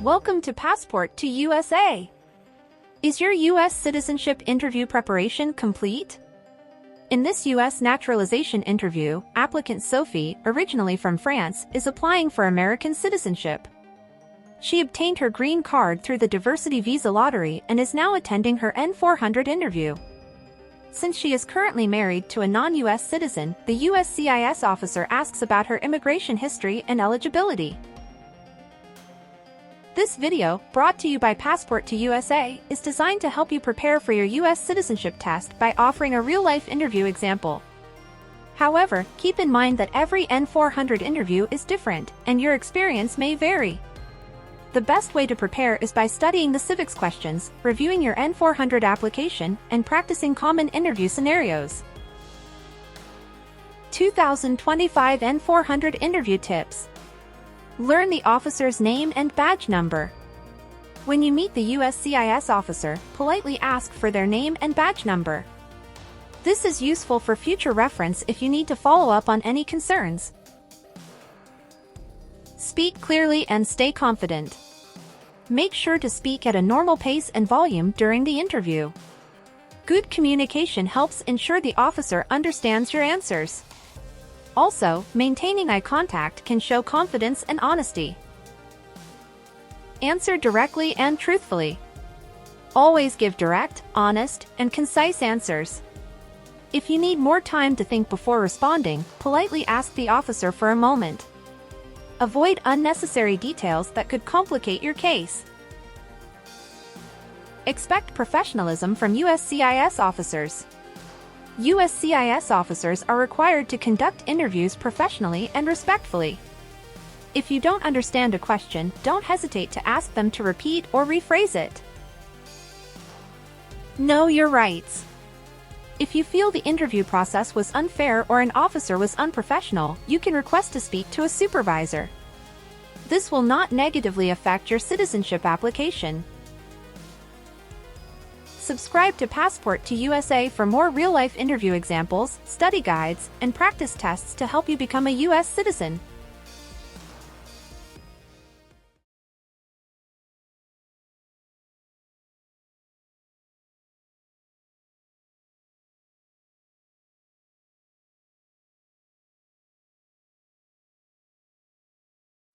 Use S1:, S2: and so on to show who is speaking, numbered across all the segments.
S1: Welcome to Passport to USA. Is your U.S. citizenship interview preparation complete? In this U.S. naturalization interview, applicant Sophie, originally from France, is applying for American citizenship. She obtained her green card through the diversity visa lottery and is now attending her N-400 interview. Since she is currently married to a non-U.S. citizen, the USCIS officer asks about her immigration history and eligibility. This video, brought to you by Passport to USA, is designed to help you prepare for your U.S. citizenship test by offering a real-life interview example. However, keep in mind that every N-400 interview is different, and your experience may vary. The best way to prepare is by studying the Civics questions, reviewing your N-400 application, and practicing common interview scenarios. 2025 N-400 Interview Tips. Learn the officer's name and badge number. When you meet the USCIS officer, politely ask for their name and badge number. This is useful for future reference if you need to follow up on any concerns. Speak clearly and stay confident. Make sure to speak at a normal pace and volume during the interview. Good communication helps ensure the officer understands your answers. Also, maintaining eye contact can show confidence and honesty. Answer directly and truthfully. Always give direct, honest, and concise answers. If you need more time to think before responding, politely ask the officer for a moment. Avoid unnecessary details that could complicate your case. Expect professionalism from USCIS officers. USCIS officers are required to conduct interviews professionally and respectfully. If you don't understand a question, don't hesitate to ask them to repeat or rephrase it. Know your rights. If you feel the interview process was unfair or an officer was unprofessional, you can request to speak to a supervisor. This will not negatively affect your citizenship application. Subscribe to Passport to USA for more real-life interview examples, study guides, and practice tests to help you become a U.S. citizen.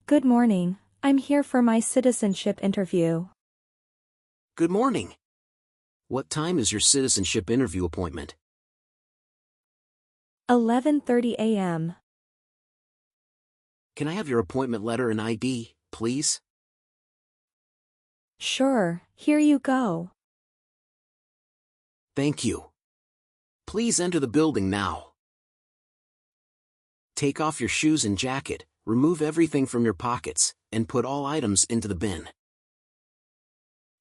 S2: Good morning. I'm here for my citizenship interview.
S3: Good morning. What time is your citizenship interview appointment?
S2: 11:30 a.m.
S3: Can I have your appointment letter and ID, please?
S2: Sure, here you go.
S3: Thank you. Please enter the building now. Take off your shoes and jacket, remove everything from your pockets, and put all items into the bin.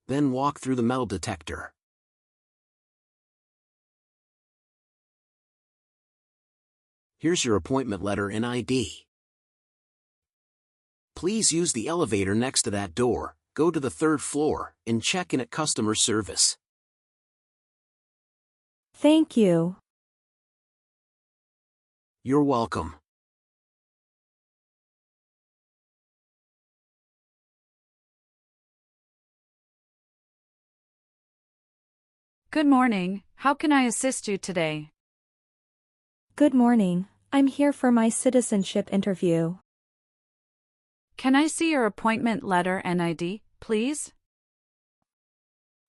S3: Then walk through the metal detector. Here's your appointment letter and ID. Please use the elevator next to that door, go to the 3rd floor, and check in at customer service.
S2: Thank you.
S3: You're welcome.
S4: Good morning. How can I assist you today?
S2: Good morning. I'm here for my citizenship interview.
S4: Can I see your appointment letter and ID, please?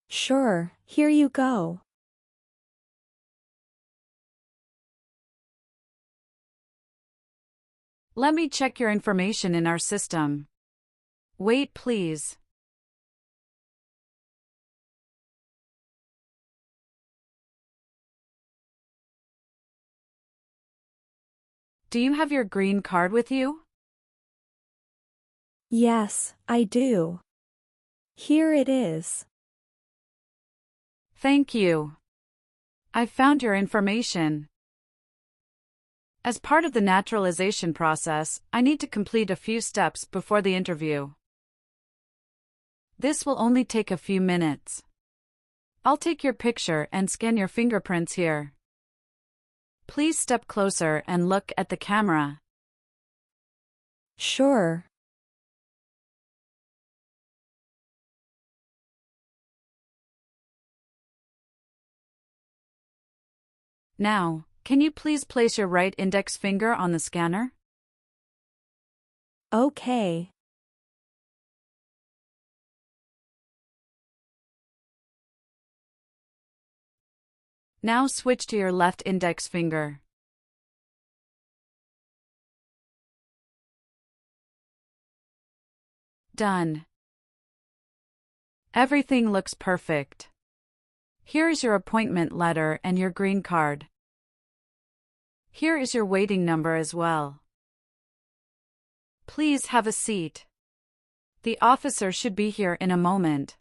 S2: Sure, here you go.
S4: Let me check your information in our system. Wait, please. Do you have your green card with you?
S2: Yes, I do. Here it is.
S4: Thank you. I found your information. As part of the naturalization process, I need to complete a few steps before the interview. This will only take a few minutes. I'll take your picture and scan your fingerprints here. Please step closer and look at the camera.
S2: Sure.
S4: Now, can you please place your right index finger on the scanner?
S2: Okay.
S4: Now switch to your left index finger. Done. Everything looks perfect. Here is your appointment letter and your green card. Here is your waiting number as well. Please have a seat. The officer should be here in a moment.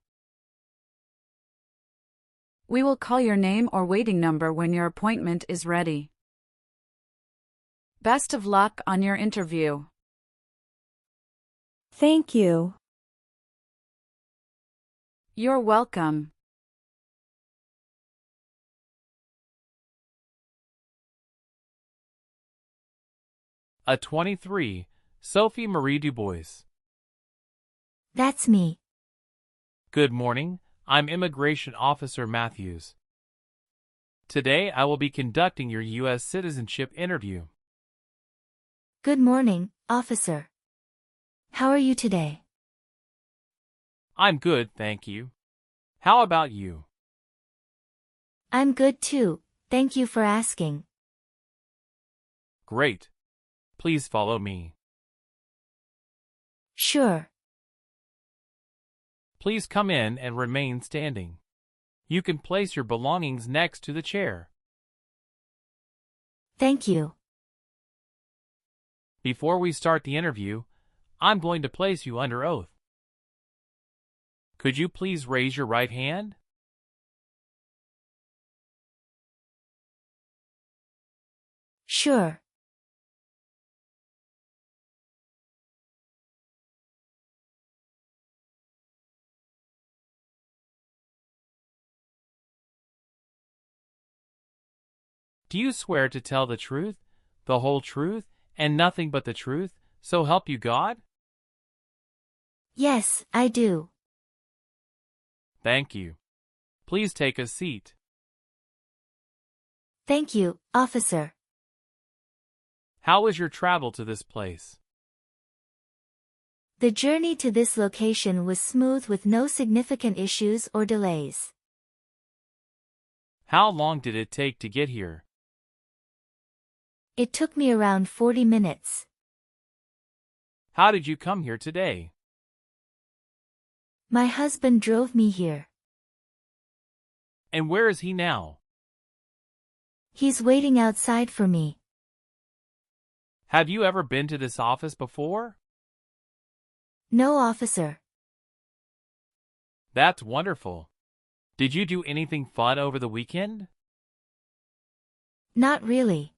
S4: We will call your name or waiting number when your appointment is ready. Best of luck on your interview.
S2: Thank you.
S4: You're welcome.
S5: A 23, Sophie Marie Dubois.
S6: That's me.
S5: Good morning, I'm Immigration Officer Matthews. Today I will be conducting your U.S. citizenship interview.
S6: Good morning, officer. How are you today?
S5: I'm good, thank you. How about you?
S6: I'm good too, thank you for asking.
S5: Great. Please follow me.
S6: Sure.
S5: Please come in and remain standing. You can place your belongings next to the chair.
S6: Thank you.
S5: Before we start the interview, I'm going to place you under oath. Could you please raise your right hand?
S6: Sure.
S5: Do you swear to tell the truth, the whole truth, and nothing but the truth, so help you God?
S6: Yes, I do.
S5: Thank you. Please take a seat.
S6: Thank you, officer.
S5: How was your travel to this place?
S6: The journey to this location was smooth with no significant issues or delays.
S5: How long did it take to get here?
S6: It took me around 40 minutes.
S5: How did you come here today?
S6: My husband drove me here.
S5: And where is he now?
S6: He's waiting outside for me.
S5: Have you ever been to this office before?
S6: No, officer.
S5: That's wonderful. Did you do anything fun over the weekend?
S6: Not really.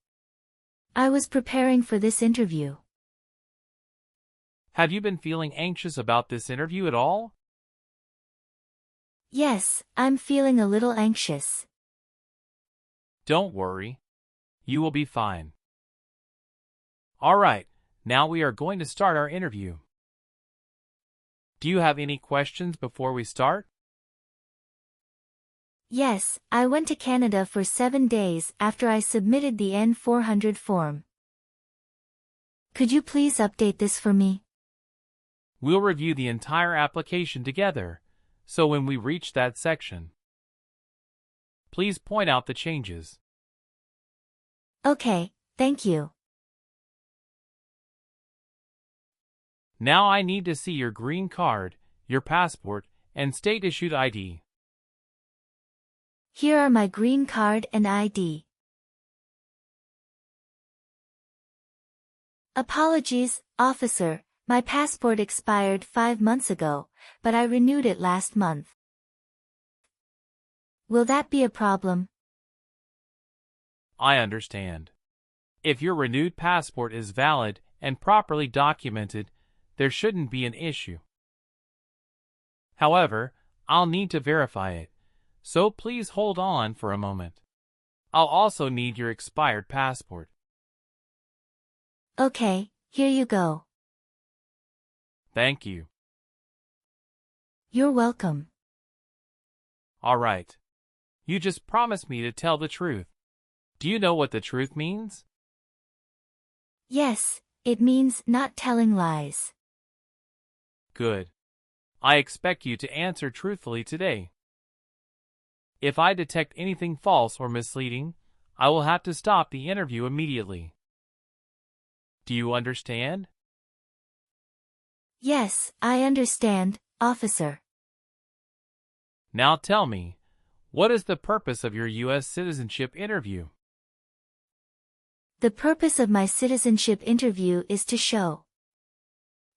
S6: I was preparing for this interview.
S5: Have you been feeling anxious about this interview at all?
S6: Yes, I'm feeling a little anxious.
S5: Don't worry. You will be fine. All right, now we are going to start our interview. Do you have any questions before we start?
S6: Yes, I went to Canada for 7 days after I submitted the N-400 form. Could you please update this for me?
S5: We'll review the entire application together, so when we reach that section, please point out the changes.
S6: Okay, thank you.
S5: Now I need to see your green card, your passport, and state-issued ID.
S6: Here are my green card and ID. Apologies, officer, my passport expired 5 months ago, but I renewed it last month. Will that be a problem?
S5: I understand. If your renewed passport is valid and properly documented, there shouldn't be an issue. However, I'll need to verify it, so please hold on for a moment. I'll also need your expired passport.
S6: Okay, here you go.
S5: Thank you.
S6: You're welcome.
S5: All right. You just promised me to tell the truth. Do you know what the truth means?
S6: Yes, it means not telling lies.
S5: Good. I expect you to answer truthfully today. If I detect anything false or misleading, I will have to stop the interview immediately. Do you understand?
S6: Yes, I understand, officer.
S5: Now tell me, what is the purpose of your U.S. citizenship interview?
S6: The purpose of my citizenship interview is to show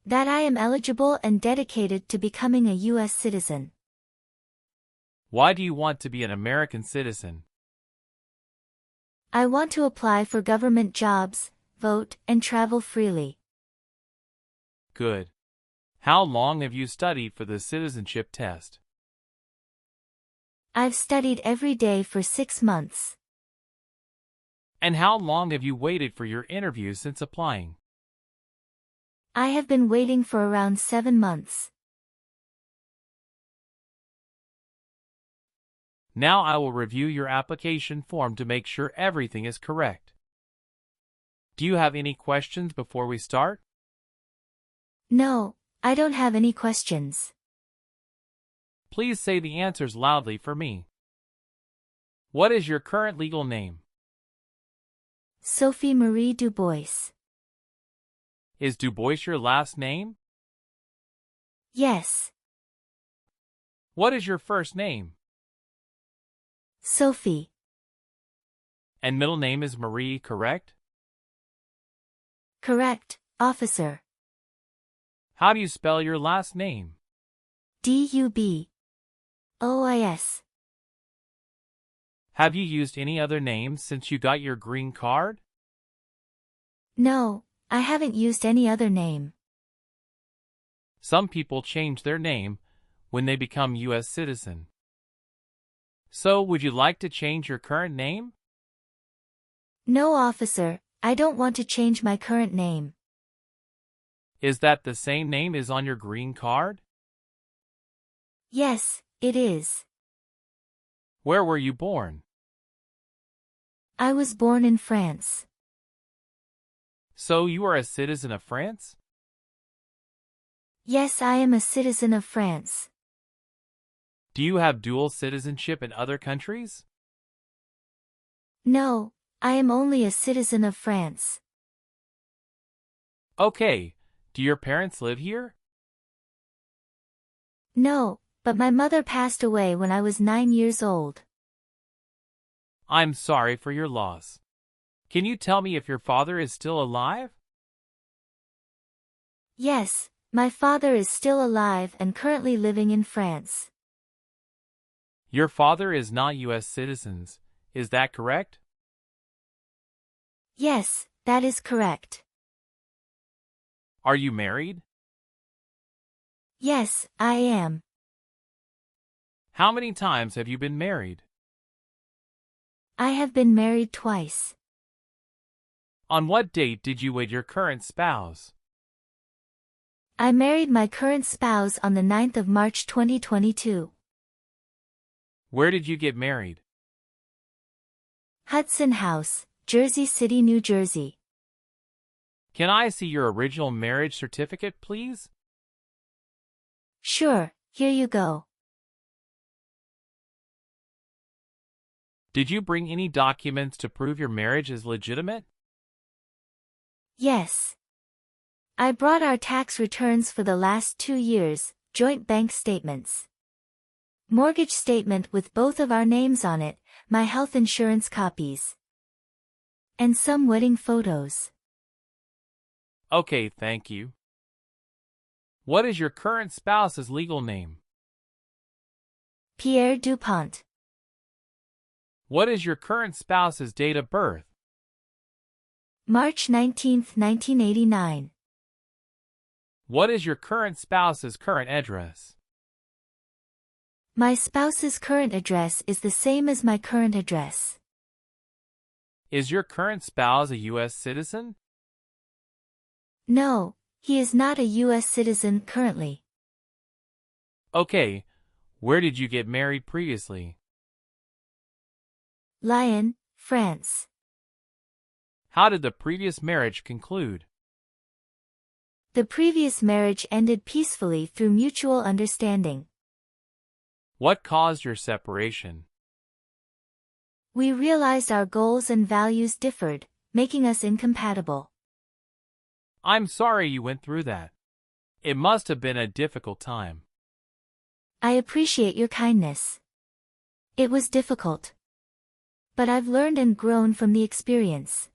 S6: that I am eligible and dedicated to becoming a U.S. citizen.
S5: Why do you want to be an American citizen?
S6: I want to apply for government jobs, vote, and travel freely.
S5: Good. How long have you studied for the citizenship test?
S6: I've studied every day for 6 months.
S5: And how long have you waited for your interview since applying?
S6: I have been waiting for around 7 months.
S5: Now I will review your application form to make sure everything is correct. Do you have any questions before we start?
S6: No, I don't have any questions.
S5: Please say the answers loudly for me. What is your current legal name?
S6: Sophie Marie Dubois.
S5: Is Dubois your last name?
S6: Yes.
S5: What is your first name?
S6: Sophie.
S5: And middle name is Marie, correct?
S6: Correct, officer.
S5: How do you spell your last name?
S6: Dubois.
S5: Have you used any other names since you got your green card?
S6: No, I haven't used any other name.
S5: Some people change their name when they become U.S. citizen. So, would you like to change your current name?
S6: No, officer, I don't want to change my current name.
S5: Is that the same name as on your green card?
S6: Yes, it is.
S5: Where were you born?
S6: I was born in France.
S5: So you are a citizen of France?
S6: Yes, I am a citizen of France.
S5: Do you have dual citizenship in other countries?
S6: No, I am only a citizen of France.
S5: Okay, do your parents live here?
S6: No, but my mother passed away when I was 9 years old.
S5: I'm sorry for your loss. Can you tell me if your father is still alive?
S6: Yes, my father is still alive and currently living in France.
S5: Your father is not U.S. citizens, is that correct?
S6: Yes, that is correct.
S5: Are you married?
S6: Yes, I am.
S5: How many times have you been married?
S6: I have been married twice.
S5: On what date did you wed your current spouse?
S6: I married my current spouse on the 9th of March 2022.
S5: Where did you get married?
S6: Hudson House, Jersey City, New Jersey.
S5: Can I see your original marriage certificate, please?
S6: Sure, here you go.
S5: Did you bring any documents to prove your marriage is legitimate?
S6: Yes. I brought our tax returns for the last 2 years, joint bank statements, mortgage statement with both of our names on it, my health insurance copies, and some wedding photos.
S5: Okay, thank you. What is your current spouse's legal name?
S6: Pierre Dupont.
S5: What is your current spouse's date of birth?
S6: March 19, 1989.
S5: What is your current spouse's current address?
S6: My spouse's current address is the same as my current address.
S5: Is your current spouse a U.S. citizen?
S6: No, he is not a U.S. citizen currently.
S5: Okay, where did you get married previously?
S6: Lyon, France.
S5: How did the previous marriage conclude?
S6: The previous marriage ended peacefully through mutual understanding.
S5: What caused your separation?
S6: We realized our goals and values differed, making us incompatible.
S5: I'm sorry you went through that. It must have been a difficult time.
S6: I appreciate your kindness. It was difficult. But I've learned and grown from the experience.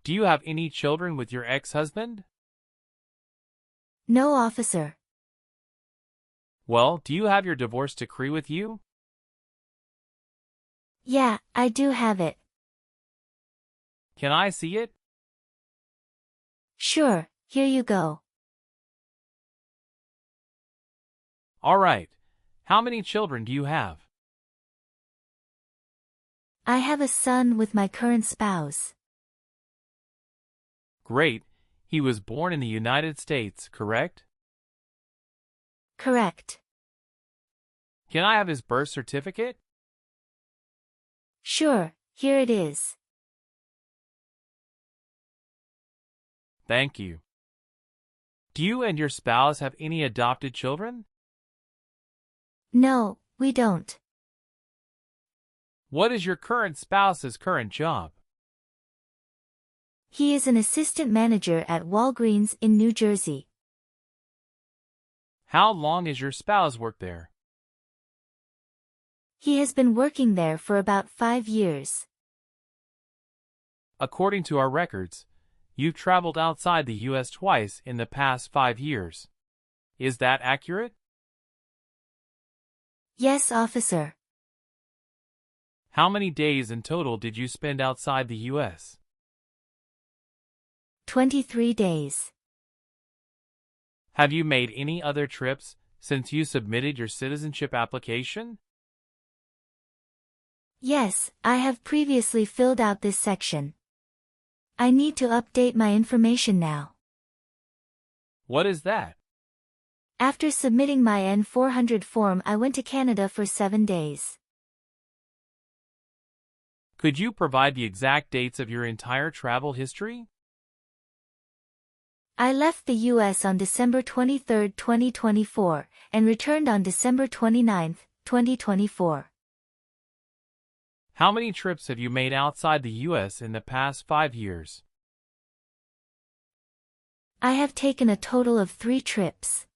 S5: Do you have any children with your ex-husband?
S6: No, officer.
S5: Well, do you have your divorce decree with you?
S6: Yeah, I do have it.
S5: Can I see it?
S6: Sure, here you go.
S5: All right. How many children do you have?
S6: I have a son with my current spouse.
S5: Great. He was born in the United States, correct?
S6: Correct.
S5: Can I have his birth certificate?
S6: Sure, here it is.
S5: Thank you. Do you and your spouse have any adopted children?
S6: No, we don't.
S5: What is your current spouse's current job?
S6: He is an assistant manager at Walgreens in New Jersey.
S5: How long has your spouse worked there?
S6: He has been working there for about 5 years.
S5: According to our records, you've traveled outside the U.S. twice in the past 5 years. Is that accurate?
S6: Yes, officer.
S5: How many days in total did you spend outside the U.S.?
S6: 23 days.
S5: Have you made any other trips since you submitted your citizenship application?
S6: Yes, I have previously filled out this section. I need to update my information now.
S5: What is that?
S6: After submitting my N-400 form, I went to Canada for 7 days.
S5: Could you provide the exact dates of your entire travel history?
S6: I left the U.S. on December 23, 2024, and returned on December 29, 2024.
S5: How many trips have you made outside the U.S. in the past 5 years?
S6: I have taken a total of 3 trips.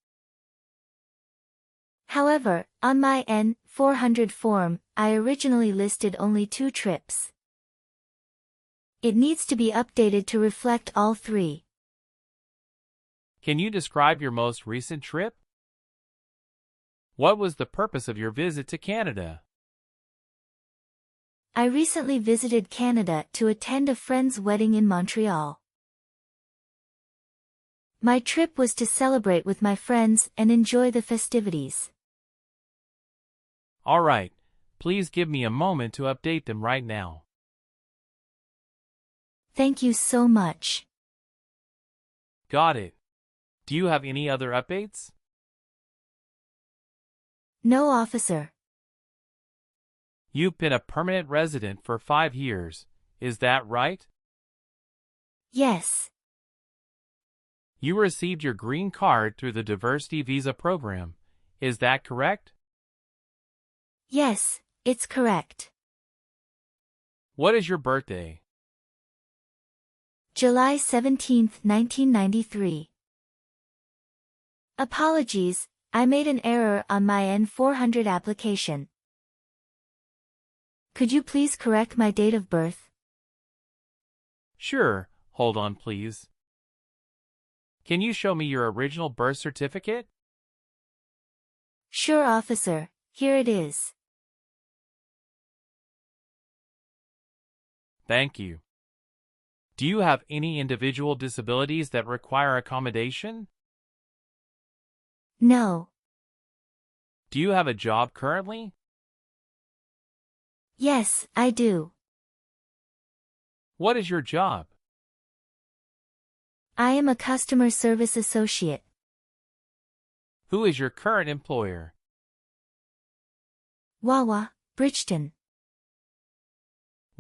S6: However, on my N-400 form, I originally listed only 2 trips. It needs to be updated to reflect all 3.
S5: Can you describe your most recent trip? What was the purpose of your visit to Canada?
S6: I recently visited Canada to attend a friend's wedding in Montreal. My trip was to celebrate with my friends and enjoy the festivities.
S5: All right, please give me a moment to update them right now.
S6: Thank you so much.
S5: Got it. Do you have any other updates?
S6: No, officer.
S5: You've been a permanent resident for 5 years, is that right?
S6: Yes.
S5: You received your green card through the diversity visa program, is that correct?
S6: Yes, it's correct.
S5: What is your birthday?
S6: July 17, 1993. Apologies, I made an error on my N-400 application. Could you please correct my date of birth?
S5: Sure, hold on please. Can you show me your original birth certificate?
S6: Sure, officer, here it is.
S5: Thank you. Do you have any individual disabilities that require accommodation?
S6: No.
S5: Do you have a job currently?
S6: Yes, I do.
S5: What is your job?
S6: I am a customer service associate.
S5: Who is your current employer?
S6: Wawa, Bridgeton.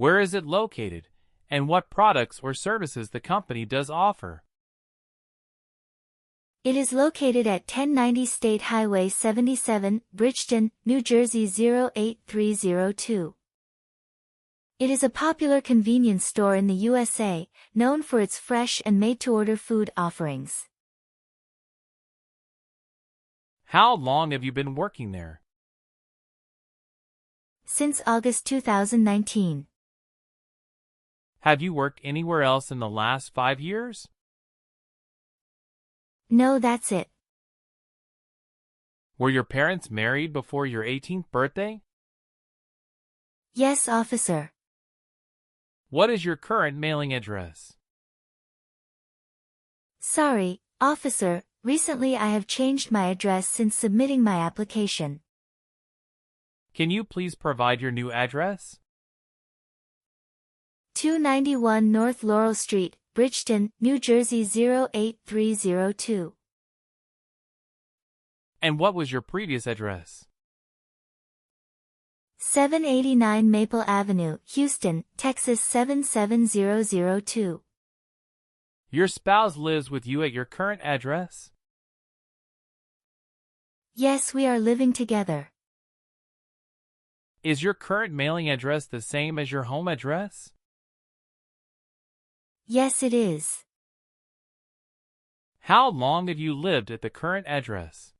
S5: Where is it located, and what products or services the company does offer?
S6: It is located at 1090 State Highway 77, Bridgeton, New Jersey 08302. It is a popular convenience store in the USA, known for its fresh and made-to-order food offerings.
S5: How long have you been working there?
S6: Since August 2019.
S5: Have you worked anywhere else in the last 5 years?
S6: No, that's it.
S5: Were your parents married before your 18th birthday?
S6: Yes, officer.
S5: What is your current mailing address?
S6: Sorry, officer, recently I have changed my address since submitting my application.
S5: Can you please provide your new address?
S6: 291 North Laurel Street, Bridgeton, New Jersey 08302.
S5: And what was your previous address?
S6: 789 Maple Avenue, Houston, Texas 77002.
S5: Your spouse lives with you at your current address?
S6: Yes, we are living together.
S5: Is your current mailing address the same as your home address?
S6: Yes, it is.
S5: How long have you lived at the current address?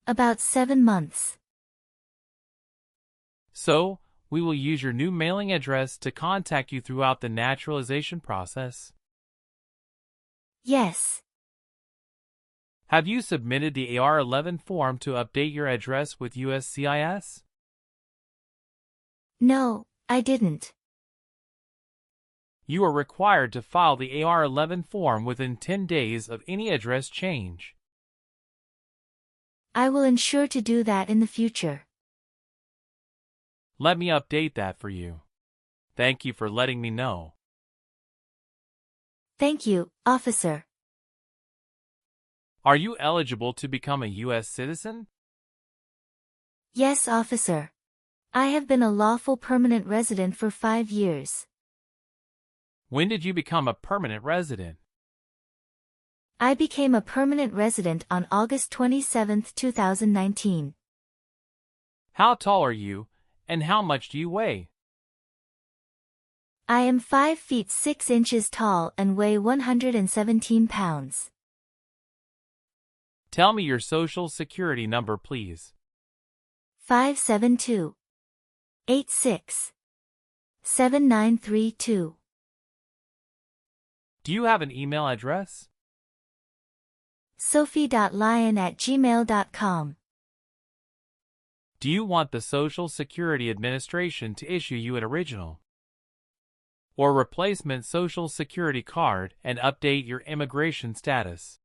S6: About 7 months.
S5: So, we will use your new mailing address to contact you throughout the naturalization process.
S6: Yes.
S5: Have you submitted the AR-11 form to update your address with USCIS?
S6: No, I didn't.
S5: You are required to file the AR-11 form within 10 days of any address change.
S6: I will ensure to do that in the future.
S5: Let me update that for you. Thank you for letting me know.
S6: Thank you, officer.
S5: Are you eligible to become a U.S. citizen?
S6: Yes, officer. I have been a lawful permanent resident for 5 years.
S5: When did you become a permanent resident?
S6: I became a permanent resident on August 27, 2019.
S5: How tall are you, and how much do you weigh?
S6: I am 5 feet 6 inches tall and weigh 117 pounds.
S5: Tell me your social security number, please.
S6: 572-86-7932.
S5: Do you have an email address?
S6: sophie.lyon@gmail.com.
S5: Do you want the Social Security Administration to issue you an original or replacement Social Security card and update your immigration status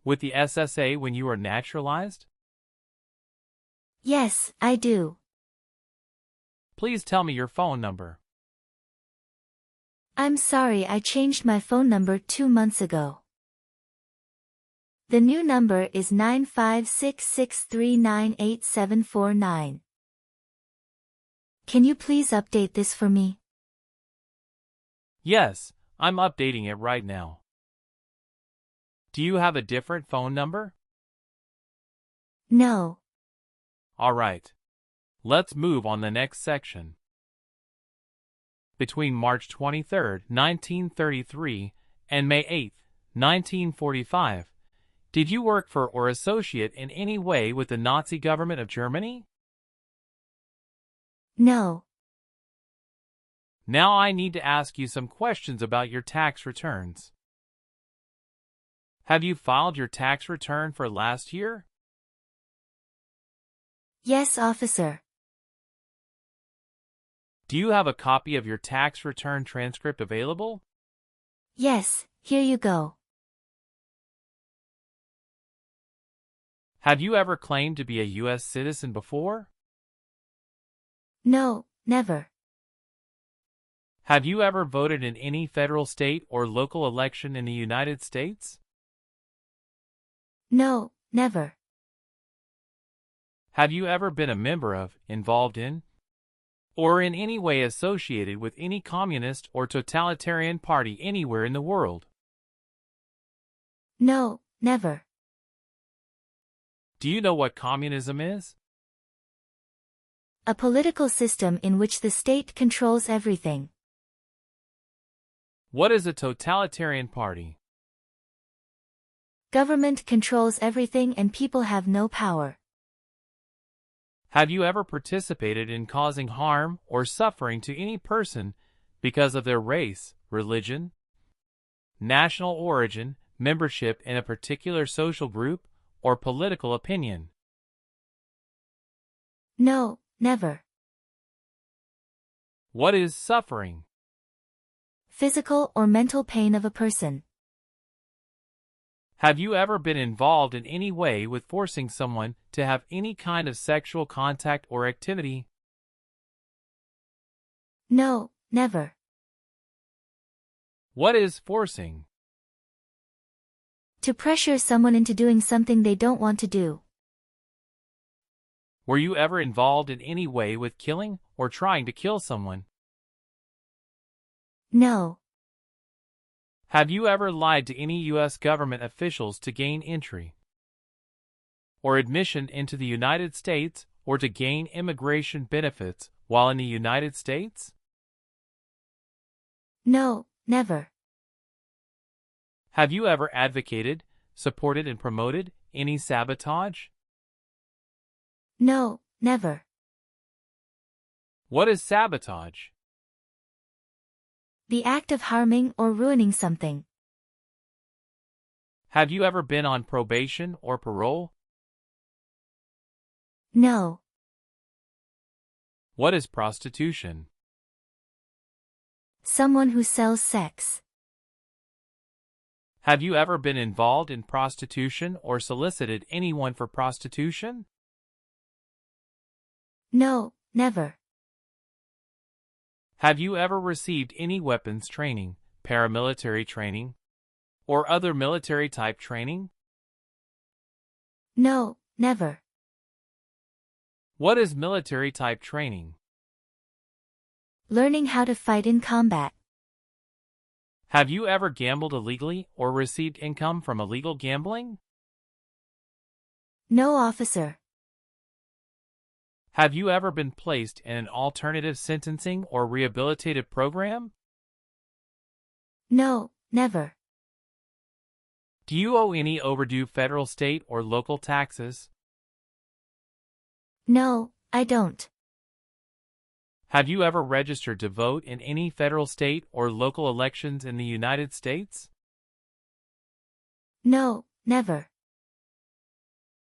S5: with the SSA when you are naturalized?
S6: Yes, I do.
S5: Please tell me your phone number.
S6: I'm sorry, I changed my phone number 2 months ago. The new number is 95663987749. Can you please update this for me?
S5: Yes, I'm updating it right now. Do you have a different phone number?
S6: No.
S5: All right. Let's move on the next section. Between March 23, 1933 and May 8, 1945, did you work for or associate in any way with the Nazi government of Germany?
S6: No.
S5: Now I need to ask you some questions about your tax returns. Have you filed your tax return for last year?
S6: Yes, officer.
S5: Do you have a copy of your tax return transcript available?
S6: Yes, here you go.
S5: Have you ever claimed to be a U.S. citizen before?
S6: No, never.
S5: Have you ever voted in any federal, state, or local election in the United States?
S6: No, never.
S5: Have you ever been a member of, involved in, or in any way associated with any communist or totalitarian party anywhere in the world?
S6: No, never.
S5: Do you know what communism is?
S6: A political system in which the state controls everything.
S5: What is a totalitarian party?
S6: Government controls everything and people have no power.
S5: Have you ever participated in causing harm or suffering to any person because of their race, religion, national origin, membership in a particular social group, or political opinion?
S6: No, never.
S5: What is suffering?
S6: Physical or mental pain of a person.
S5: Have you ever been involved in any way with forcing someone to have any kind of sexual contact or activity?
S6: No, never.
S5: What is forcing?
S6: To pressure someone into doing something they don't want to do.
S5: Were you ever involved in any way with killing or trying to kill someone?
S6: No.
S5: Have you ever lied to any U.S. government officials to gain entry or admission into the United States or to gain immigration benefits while in the United States?
S6: No, never.
S5: Have you ever advocated, supported, and promoted any sabotage?
S6: No, never.
S5: What is sabotage?
S6: The act of harming or ruining something.
S5: Have you ever been on probation or parole?
S6: No.
S5: What is prostitution?
S6: Someone who sells sex.
S5: Have you ever been involved in prostitution or solicited anyone for prostitution?
S6: No, never.
S5: Have you ever received any weapons training, paramilitary training, or other military-type training?
S6: No, never.
S5: What is military-type training?
S6: Learning how to fight in combat.
S5: Have you ever gambled illegally or received income from illegal gambling?
S6: No, officer.
S5: Have you ever been placed in an alternative sentencing or rehabilitative program?
S6: No, never.
S5: Do you owe any overdue federal, state, or local taxes?
S6: No, I don't.
S5: Have you ever registered to vote in any federal, state, or local elections in the United States?
S6: No, never.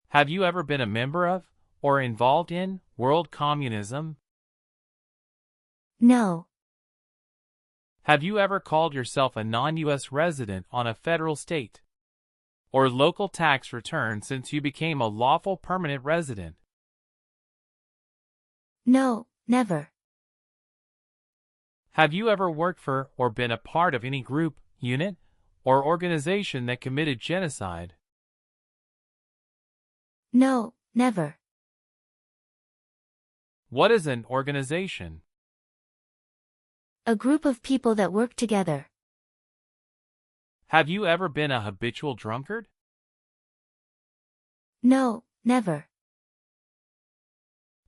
S5: Have you ever been a member of, or involved in, world communism?
S6: No.
S5: Have you ever called yourself a non-U.S. resident on a federal, state, or local tax return since you became a lawful permanent resident?
S6: No, never.
S5: Have you ever worked for or been a part of any group, unit, or organization that committed genocide?
S6: No, never.
S5: What is an organization?
S6: A group of people that work together.
S5: Have you ever been a habitual drunkard?
S6: No, never.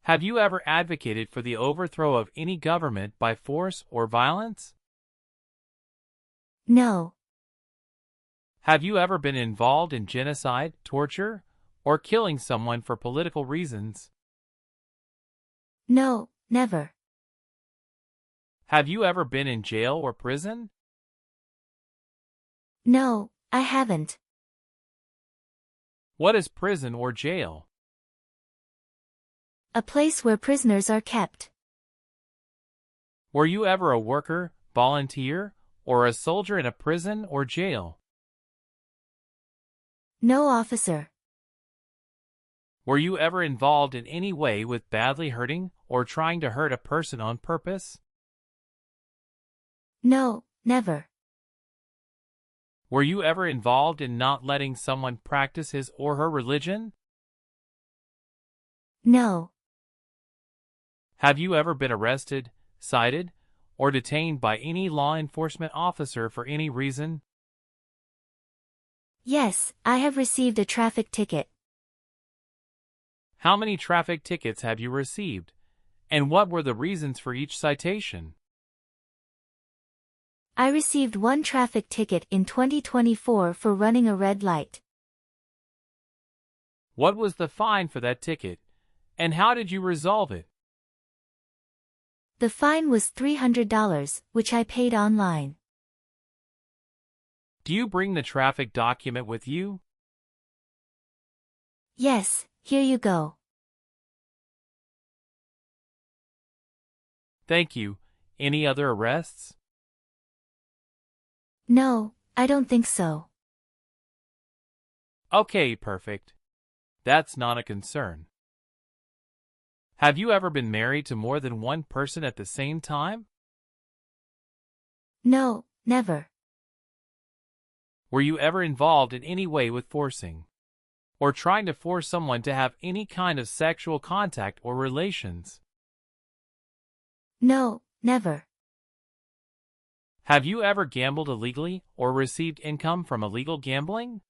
S5: Have you ever advocated for the overthrow of any government by force or violence?
S6: No.
S5: Have you ever been involved in genocide, torture, or killing someone for political reasons?
S6: No, never.
S5: Have you ever been in jail or prison?
S6: No, I haven't.
S5: What is prison or jail?
S6: A place where prisoners are kept.
S5: Were you ever a worker, volunteer, or a soldier in a prison or jail?
S6: No, officer.
S5: Were you ever involved in any way with badly hurting or trying to hurt a person on purpose?
S6: No, never.
S5: Were you ever involved in not letting someone practice his or her religion?
S6: No.
S5: Have you ever been arrested, cited, or detained by any law enforcement officer for any reason?
S6: Yes, I have received a traffic ticket.
S5: How many traffic tickets have you received, and what were the reasons for each citation?
S6: I received one traffic ticket in 2024 for running a red light.
S5: What was the fine for that ticket, and how did you resolve it?
S6: The fine was $300, which I paid online.
S5: Do you bring the traffic document with you?
S6: Yes, here you go.
S5: Thank you. Any other arrests?
S6: No, I don't think so.
S5: Okay, perfect. That's not a concern. Have you ever been married to more than one person at the same time?
S6: No, never.
S5: Were you ever involved in any way with forcing, or trying to force someone to have any kind of sexual contact or relations?
S6: No, never.
S5: Have you ever gambled illegally or received income from illegal gambling?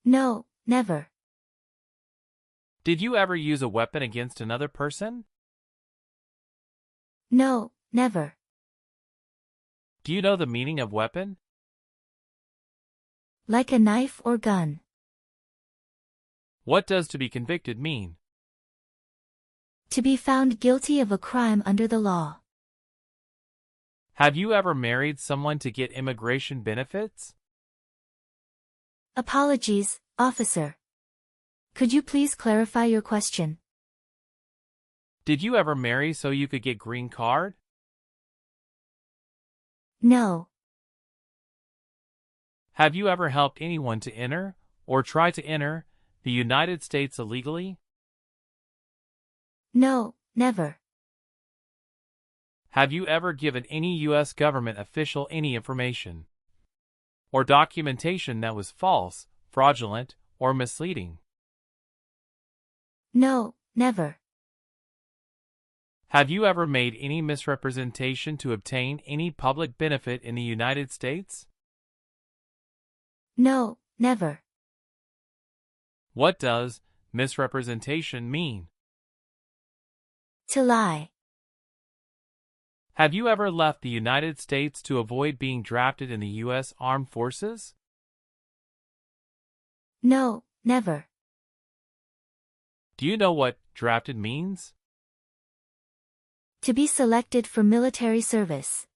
S6: No, never.
S5: Did you ever use a weapon against another person?
S6: No, never.
S5: Do you know the meaning of weapon?
S6: Like a knife or gun.
S5: What does to be convicted mean?
S6: To be found guilty of a crime under the law.
S5: Have you ever married someone to get immigration benefits?
S6: Apologies, officer. Could you please clarify your question?
S5: Did you ever marry so you could get green card?
S6: No.
S5: Have you ever helped anyone to enter, or try to enter, the United States illegally?
S6: No, never.
S5: Have you ever given any U.S. government official any information or documentation that was false, fraudulent, or misleading?
S6: No, never.
S5: Have you ever made any misrepresentation to obtain any public benefit in the United States?
S6: No, never.
S5: What does misrepresentation mean?
S6: To lie.
S5: Have you ever left the United States to avoid being drafted in the U.S. Armed Forces?
S6: No, never.
S5: Do you know what drafted means?
S6: To be selected for military service.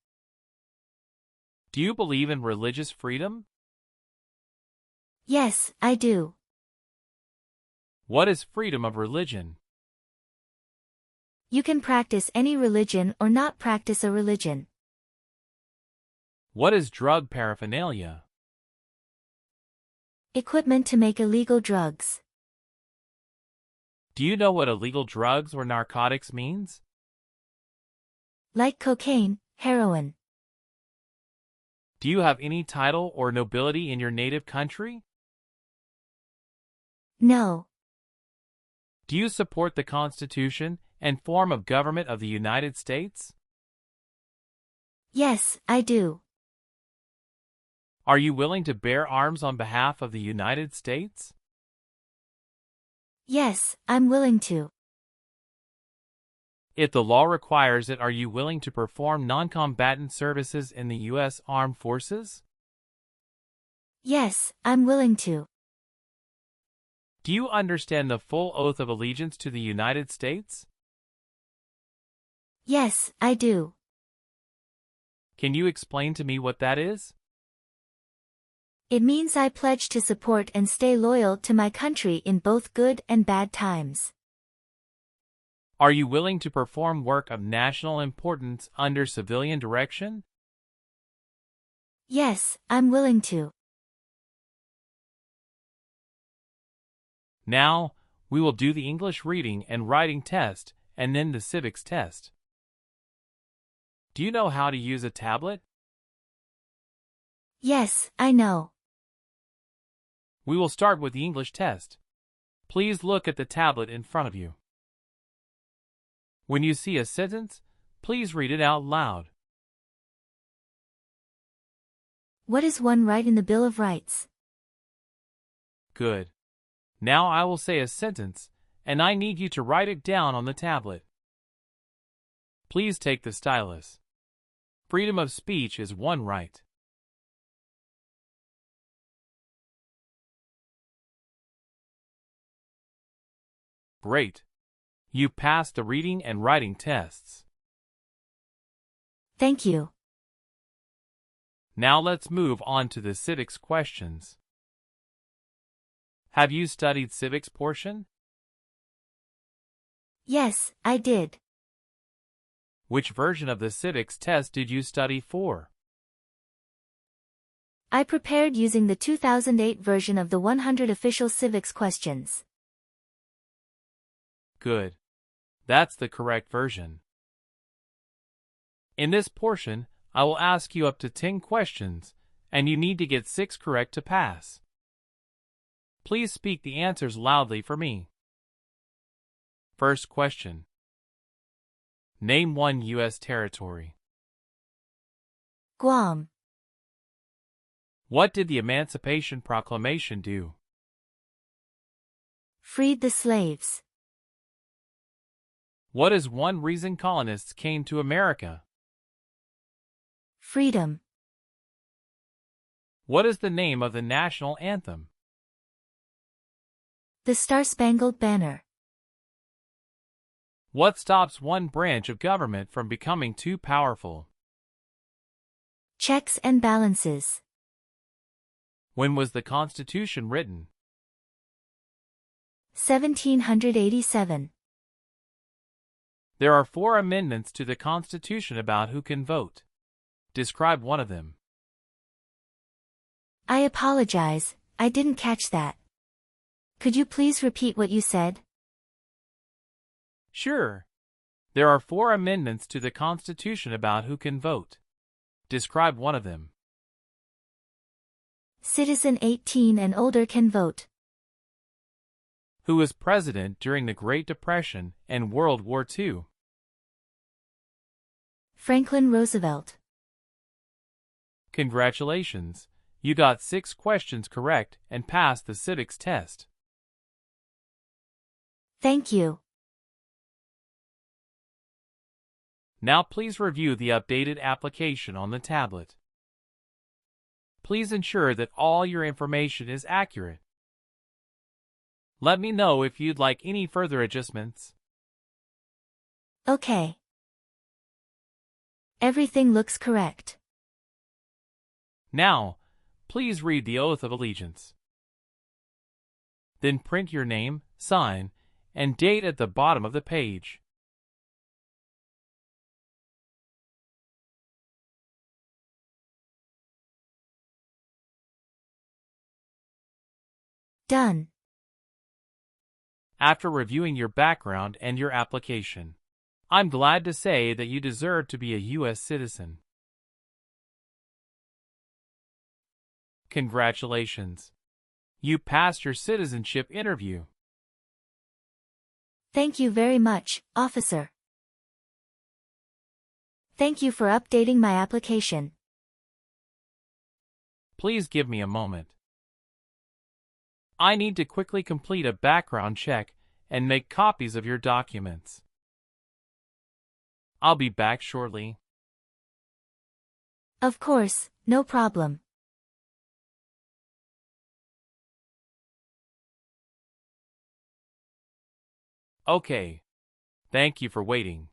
S5: Do you believe in religious freedom?
S6: Yes, I do.
S5: What is freedom of religion?
S6: You can practice any religion or not practice a religion.
S5: What is drug paraphernalia?
S6: Equipment to make illegal drugs.
S5: Do you know what illegal drugs or narcotics means?
S6: Like cocaine, heroin.
S5: Do you have any title or nobility in your native country?
S6: No.
S5: Do you support the Constitution and form of government of the United States?
S6: Yes, I do.
S5: Are you willing to bear arms on behalf of the United States?
S6: Yes, I'm willing to.
S5: If the law requires it, are you willing to perform non-combatant services in the U.S. Armed Forces?
S6: Yes, I'm willing to.
S5: Do you understand the full oath of allegiance to the United States?
S6: Yes, I do.
S5: Can you explain to me what that is?
S6: It means I pledge to support and stay loyal to my country in both good and bad times.
S5: Are you willing to perform work of national importance under civilian direction?
S6: Yes, I'm willing to.
S5: Now, we will do the English reading and writing test and then the civics test. Do you know how to use a tablet?
S6: Yes, I know.
S5: We will start with the English test. Please look at the tablet in front of you. When you see a sentence, please read it out loud.
S6: What is one right in the Bill of Rights?
S5: Good. Now I will say a sentence, and I need you to write it down on the tablet. Please take the stylus. Freedom of speech is one right. Great. You passed the reading and writing tests.
S6: Thank you.
S5: Now let's move on to the civics questions. Have you studied civics portion?
S6: Yes, I did.
S5: Which version of the civics test did you study for?
S6: I prepared using the 2008 version of the 100 official civics questions.
S5: Good. That's the correct version. In this portion, I will ask you up to 10 questions, and you need to get 6 correct to pass. Please speak the answers loudly for me. First question. Name one U.S. territory.
S6: Guam.
S5: What did the Emancipation Proclamation do?
S6: Freed the slaves.
S5: What is one reason colonists came to America?
S6: Freedom.
S5: What is the name of the national anthem?
S6: The Star-Spangled Banner.
S5: What stops one branch of government from becoming too powerful?
S6: Checks and balances.
S5: When was the Constitution written?
S6: 1787.
S5: There are 4 amendments to the Constitution about who can vote. Describe one of them.
S6: I apologize, I didn't catch that. Could you please repeat what you said?
S5: Sure. There are 4 amendments to the Constitution about who can vote. Describe one of them.
S6: Citizen 18 and older can vote.
S5: Who was president during the Great Depression and World War II?
S6: Franklin Roosevelt.
S5: Congratulations. You got 6 questions correct and passed the civics test.
S6: Thank you.
S5: Now please review the updated application on the tablet. Please ensure that all your information is accurate. Let me know if you'd like any further adjustments.
S6: Okay. Everything looks correct.
S5: Now, please read the Oath of Allegiance. Then print your name, sign, and date at the bottom of the page.
S6: Done.
S5: After reviewing your background and your application, I'm glad to say that you deserve to be a U.S. citizen. Congratulations. You passed your citizenship interview.
S6: Thank you very much, officer. Thank you for updating my application.
S5: Please give me a moment. I need to quickly complete a background check and make copies of your documents. I'll be back shortly.
S6: Of course, no problem.
S5: Okay. Thank you for waiting.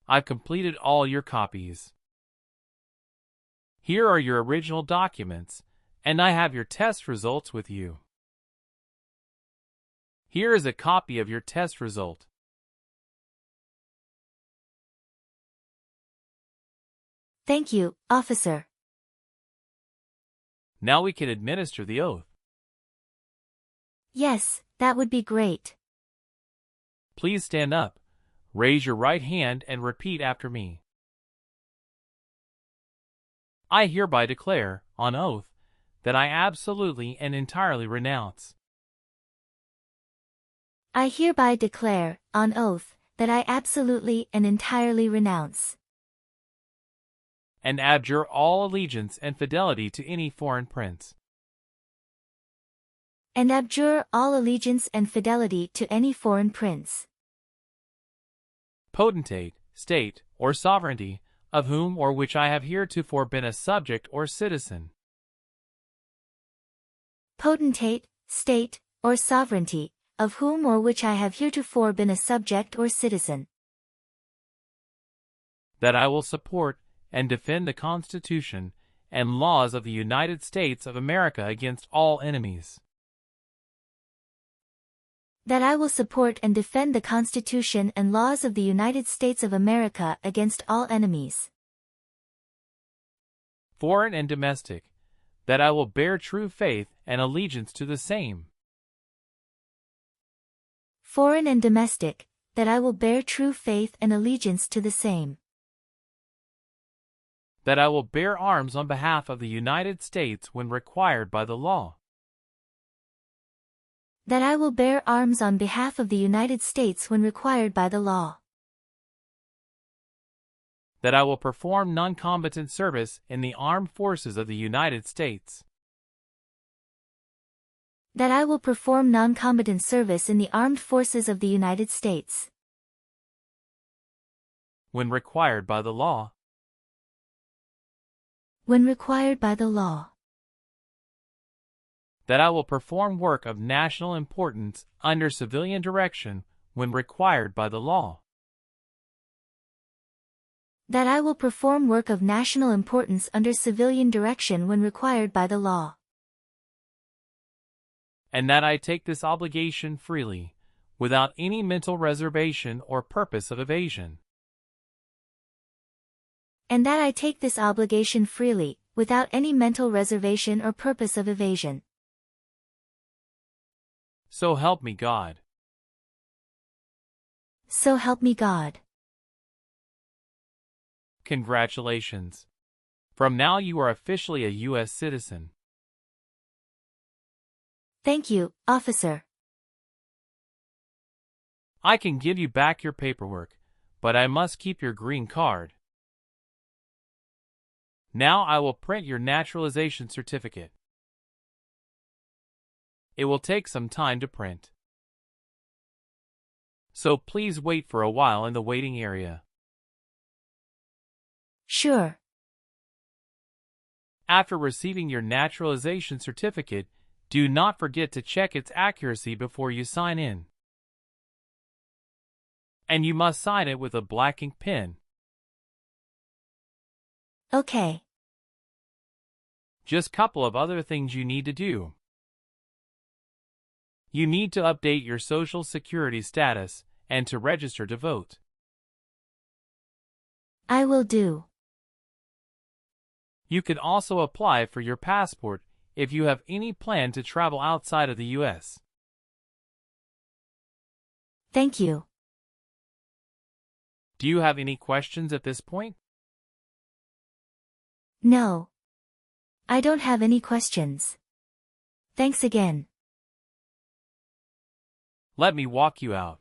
S5: I've completed all your copies. Here are your original documents, and I have your test results with you. Here is a copy of your test result.
S6: Thank you, officer.
S5: Now we can administer the oath.
S6: Yes, that would be great.
S5: Please stand up, raise your right hand, and repeat after me. I hereby declare, on oath, that I absolutely and entirely renounce.
S6: I hereby declare, on oath, that I absolutely and entirely renounce
S5: and abjure all allegiance and fidelity to any foreign prince,
S6: and abjure all allegiance and fidelity to any foreign prince,
S5: potentate, state, or sovereignty, of whom or which I have heretofore been a subject or citizen,
S6: potentate, state, or sovereignty, of whom or which I have heretofore been a subject or citizen,
S5: that I will support and defend the Constitution and laws of the United States of America against all enemies,
S6: that I will support and defend the Constitution and laws of the United States of America against all enemies,
S5: foreign and domestic, that I will bear true faith and allegiance to the same,
S6: foreign and domestic, that I will bear true faith and allegiance to the same,
S5: that I will bear arms on behalf of the United States when required by the law,
S6: that I will bear arms on behalf of the United States when required by the law,
S5: that I will perform non-combatant service in the armed forces of the United States,
S6: that I will perform non-combatant service in the armed forces of the United States,
S5: when required by the law,
S6: when required by the law,
S5: that I will perform work of national importance under civilian direction when required by the law,
S6: that I will perform work of national importance under civilian direction when required by the law,
S5: and that I take this obligation freely, without any mental reservation or purpose of evasion,
S6: and that I take this obligation freely, without any mental reservation or purpose of evasion.
S5: So help me God.
S6: So help me God.
S5: Congratulations. From now you are officially a U.S. citizen.
S6: Thank you, officer.
S5: I can give you back your paperwork, but I must keep your green card. Now I will print your naturalization certificate. It will take some time to print, so please wait for a while in the waiting area.
S6: Sure.
S5: After receiving your naturalization certificate, do not forget to check its accuracy before you sign in. And you must sign it with a black ink pen.
S6: Okay.
S5: Just a couple of other things you need to do. You need to update your Social Security status and to register to vote.
S6: I will do.
S5: You can also apply for your passport if you have any plan to travel outside of the U.S.
S6: Thank you.
S5: Do you have any questions at this point?
S6: No. I don't have any questions. Thanks again.
S5: Let me walk you out.